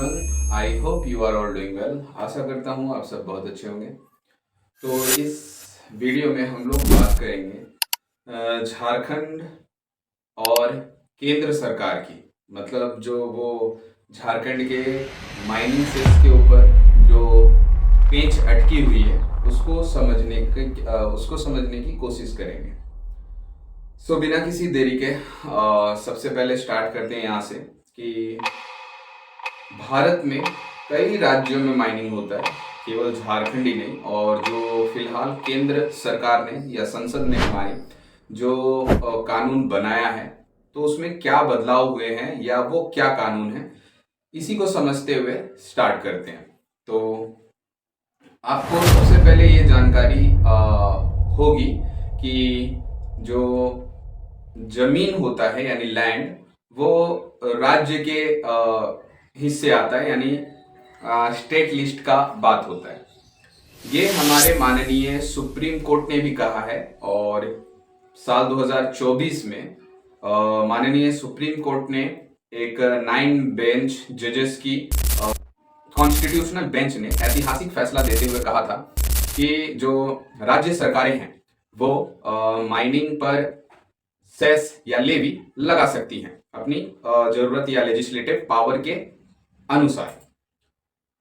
Everyone, I hope you are all doing well. आशा करता हूँ आप सब बहुत अच्छे होंगे। तो इस वीडियो में हम लोग बात करेंगे झारखंड और केंद्र सरकार की, मतलब जो वो झारखंड के माइनिंग सेस के ऊपर जो पेंच अटकी हुई है उसको समझने की कोशिश करेंगे। सो बिना किसी देरी के सबसे पहले स्टार्ट करते हैं यहाँ से कि भारत में कई राज्यों में माइनिंग होता है, केवल झारखंड ही नहीं। और जो फिलहाल केंद्र सरकार ने या संसद ने हमारी जो कानून बनाया है, तो उसमें क्या बदलाव हुए हैं या वो क्या कानून है, इसी को समझते हुए स्टार्ट करते हैं। तो आपको सबसे पहले ये जानकारी होगी कि जो जमीन होता है यानी लैंड, वो राज्य के हिस्से आता है, यानी स्टेट लिस्ट का बात होता है। ये हमारे माननीय सुप्रीम कोर्ट ने भी कहा है, और साल 2024 में माननीय सुप्रीम कोर्ट ने एक 9 बेंच जजेस की कॉन्स्टिट्यूशनल बेंच ने ऐतिहासिक फैसला देते हुए कहा था कि जो राज्य सरकारें हैं वो माइनिंग पर सेस या लेवी लगा सकती हैं अपनी जरूरत या लेजिस्लेटिव पावर के अनुसार।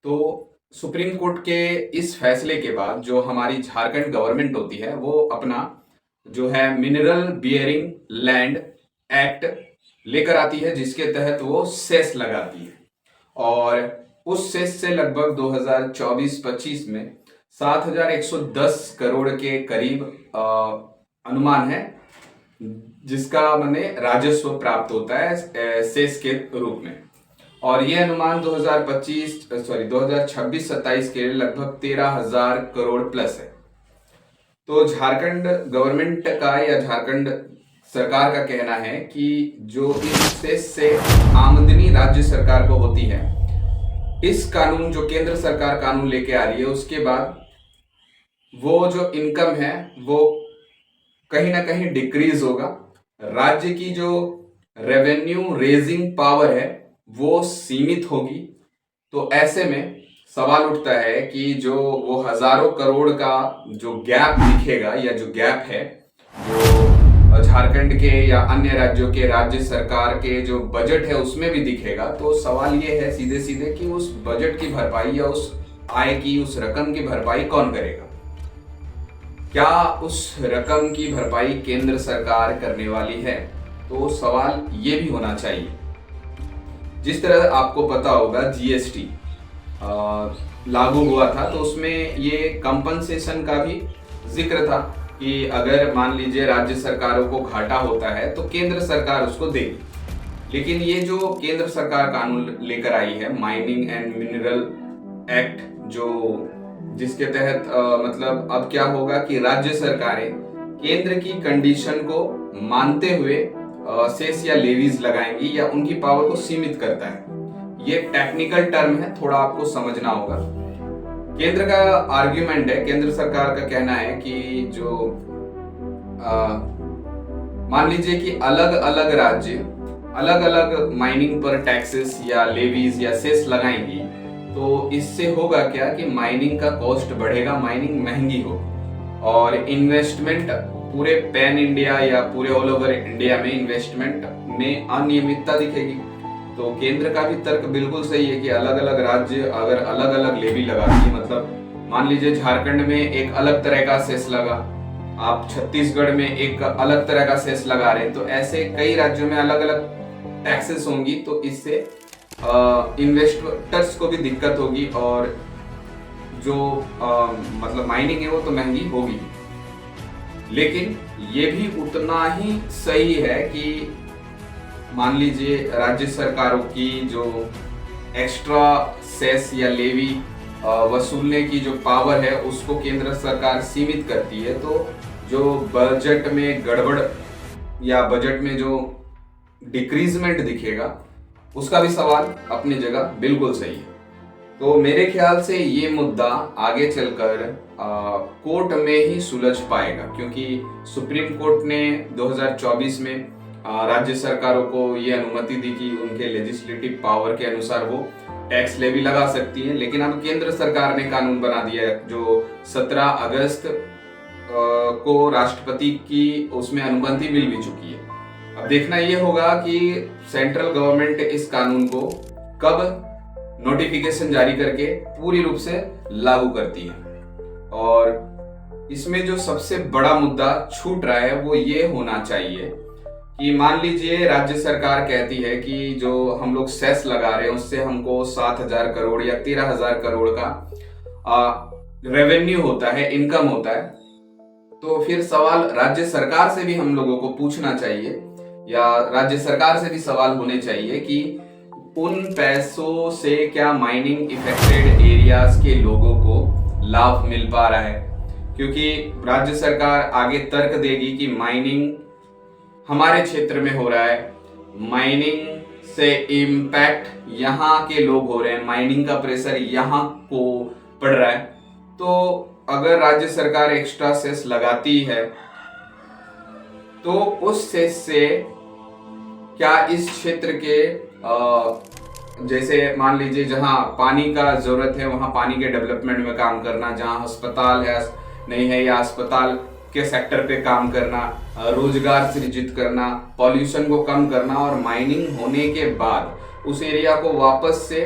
तो सुप्रीम कोर्ट के इस फैसले के बाद जो हमारी झारखंड गवर्नमेंट होती है, वो अपना जो है मिनरल बियरिंग लैंड एक्ट लेकर आती है, जिसके तहत वो सेस लगाती है। और उस सेस से लगभग 2024-25 में 7,110 करोड़ के करीब अनुमान है, जिसका माने राजस्व प्राप्त होता है सेस के रूप में। और यह अनुमान 2026-27 के लिए लगभग 13,000 करोड़ प्लस है। तो झारखंड गवर्नमेंट का या झारखंड सरकार का कहना है कि जो इस सेस से आमदनी राज्य सरकार को होती है, इस कानून जो केंद्र सरकार कानून लेके आ रही है, उसके बाद वो जो इनकम है वो कहीं ना कहीं डिक्रीज होगा। राज्य की जो रेवेन्यू रेजिंग पावर है वो सीमित होगी। तो ऐसे में सवाल उठता है कि जो वो हजारों करोड़ का जो गैप दिखेगा या जो गैप है, जो झारखंड के या अन्य राज्यों के राज्य सरकार के जो बजट है उसमें भी दिखेगा। तो सवाल ये है सीधे सीधे कि उस बजट की भरपाई या उस आय की, उस रकम की भरपाई कौन करेगा? क्या उस रकम की भरपाई केंद्र सरकार करने वाली है? तो सवाल ये भी होना चाहिए। जिस तरह आपको पता होगा जीएसटी लागू हुआ था, तो उसमें ये कंपनसेशन का भी जिक्र था कि अगर मान लीजिए राज्य सरकारों को घाटा होता है तो केंद्र सरकार उसको देगी। लेकिन ये जो केंद्र सरकार कानून लेकर आई है, माइनिंग एंड मिनरल एक्ट, जो जिसके तहत मतलब अब क्या होगा कि राज्य सरकारें केंद्र की कंडीशन को मानते हुए सेस या लेवीज लगाएंगी या उनकी पावर को सीमित करता है। ये टेक्निकल टर्म है, थोड़ा आपको समझना होगा। केंद्र का आर्ग्यूमेंट है, केंद्र सरकार का कहना है कि जो मान लीजिए कि अलग अलग राज्य अलग अलग माइनिंग पर टैक्सेस या लेवीज या सेस लगाएंगी, तो इससे होगा क्या कि माइनिंग का कॉस्ट बढ़ेगा, माइनिंग महंगी होगी और इन्वेस्टमेंट पूरे पैन इंडिया या पूरे ऑल ओवर इंडिया में इन्वेस्टमेंट में अनियमितता दिखेगी। तो केंद्र का भी तर्क बिल्कुल सही है कि अलग अलग राज्य अगर अलग अलग लेवी लगाती है, मतलब मान लीजिए झारखंड में एक अलग तरह का सेस लगा, आप छत्तीसगढ़ में एक अलग तरह का सेस लगा रहे हैं, तो ऐसे कई राज्यों में अलग अलग टैक्सेस होंगी। तो इससे इन्वेस्टर्स को भी दिक्कत होगी और जो मतलब माइनिंग है वो तो महंगी होगी। लेकिन ये भी उतना ही सही है कि मान लीजिए राज्य सरकारों की जो एक्स्ट्रा सेस या लेवी वसूलने की जो पावर है उसको केंद्र सरकार सीमित करती है, तो जो बजट में गड़बड़ या बजट में जो डिक्रीजमेंट दिखेगा उसका भी सवाल अपनी जगह बिल्कुल सही है। तो मेरे ख्याल से ये मुद्दा आगे चलकर कोर्ट में ही सुलझ पाएगा, क्योंकि सुप्रीम कोर्ट ने 2024 में राज्य सरकारों को ये अनुमति दी कि उनके लेजिस्लेटिव पावर के अनुसार वो टैक्स लेवी लगा सकती है। लेकिन अब केंद्र सरकार ने कानून बना दिया है जो 17 अगस्त को राष्ट्रपति की उसमें अनुमति मिल भी चुकी है। अब देखना ये होगा कि सेंट्रल गवर्नमेंट इस कानून को कब नोटिफिकेशन जारी करके पूरी रूप से लागू करती है। और इसमें जो सबसे बड़ा मुद्दा छूट रहा है वो ये होना चाहिए कि मान लीजिए राज्य सरकार कहती है कि जो हम लोग सेस लगा रहे हैं उससे हमको 7,000 करोड़ या 13,000 करोड़ का रेवेन्यू होता है, इनकम होता है। तो फिर सवाल राज्य सरकार से भी हम लोगों को पूछना चाहिए या राज्य सरकार से भी सवाल होने चाहिए कि उन पैसों से क्या माइनिंग इफेक्टेड एरियाज के लोगों को लाभ मिल पा रहा है। क्योंकि राज्य सरकार आगे तर्क देगी कि माइनिंग हमारे क्षेत्र में हो रहा है, माइनिंग से इम्पैक्ट यहाँ के लोग हो रहे हैं, माइनिंग का प्रेशर यहाँ को पड़ रहा है। तो अगर राज्य सरकार एक्स्ट्रा सेस लगाती है तो उस सेस से क्या इस क्षेत्र के जैसे मान लीजिए जहां पानी का जरूरत है वहां पानी के डेवलपमेंट में काम करना, जहां अस्पताल है नहीं है या अस्पताल के सेक्टर पे काम करना, रोजगार सृजित करना, पॉल्यूशन को कम करना और माइनिंग होने के बाद उस एरिया को वापस से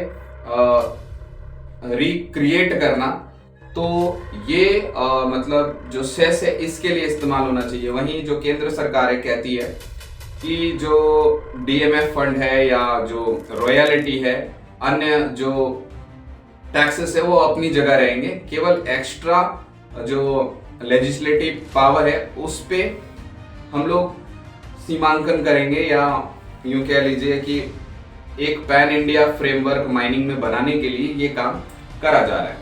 रिक्रिएट करना, तो ये मतलब जो सेस है इसके लिए इस्तेमाल होना चाहिए। वहीं जो केंद्र सरकार है कहती है कि जो डीएमएफ फंड है या जो रॉयल्टी है, अन्य जो टैक्सेस है वो अपनी जगह रहेंगे, केवल एक्स्ट्रा जो लेजिस्लेटिव पावर है उस पे हम लोग सीमांकन करेंगे या यूं कह लीजिए कि एक पैन इंडिया फ्रेमवर्क माइनिंग में बनाने के लिए ये काम करा जा रहा है।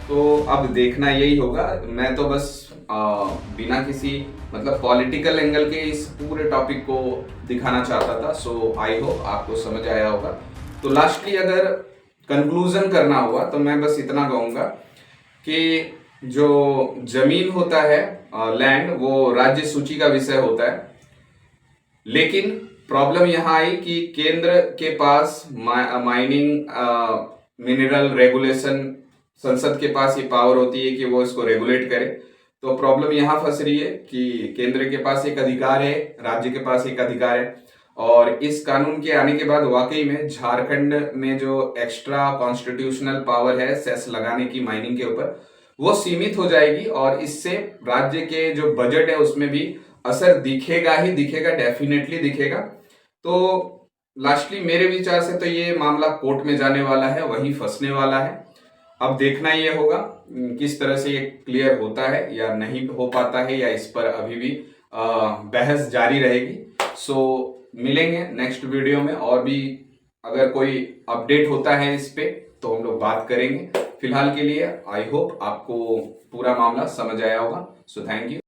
तो अब देखना यही होगा। मैं तो बस बिना किसी मतलब पॉलिटिकल एंगल के इस पूरे टॉपिक को दिखाना चाहता था। सो आई होप आपको समझ आया होगा। तो लास्टली अगर कंक्लूजन करना हुआ तो मैं बस इतना कहूँगा कि जो जमीन होता है लैंड, वो राज्य सूची का विषय होता है। लेकिन प्रॉब्लम यहाँ आई कि केंद्र के पास माइनिंग मिनरल रेगुलेशन, संसद के पास ये पावर होती है कि वो इसको रेगुलेट करे। तो प्रॉब्लम यहाँ फंस रही है कि केंद्र के पास एक अधिकार है, राज्य के पास एक अधिकार है, और इस कानून के आने के बाद वाकई में झारखंड में जो एक्स्ट्रा कॉन्स्टिट्यूशनल पावर है सेस लगाने की माइनिंग के ऊपर, वो सीमित हो जाएगी और इससे राज्य के जो बजट है उसमें भी असर दिखेगा ही दिखेगा, डेफिनेटली दिखेगा। तो लास्टली मेरे विचार से तो ये मामला कोर्ट में जाने वाला है, वहीं फंसने वाला है। अब देखना ये होगा किस तरह से ये क्लियर होता है या नहीं हो पाता है, या इस पर अभी भी बहस जारी रहेगी। सो मिलेंगे नेक्स्ट वीडियो में, और भी अगर कोई अपडेट होता है इस पे तो हम लोग बात करेंगे। फिलहाल के लिए आई होप आपको पूरा मामला समझ आया होगा। So thank you.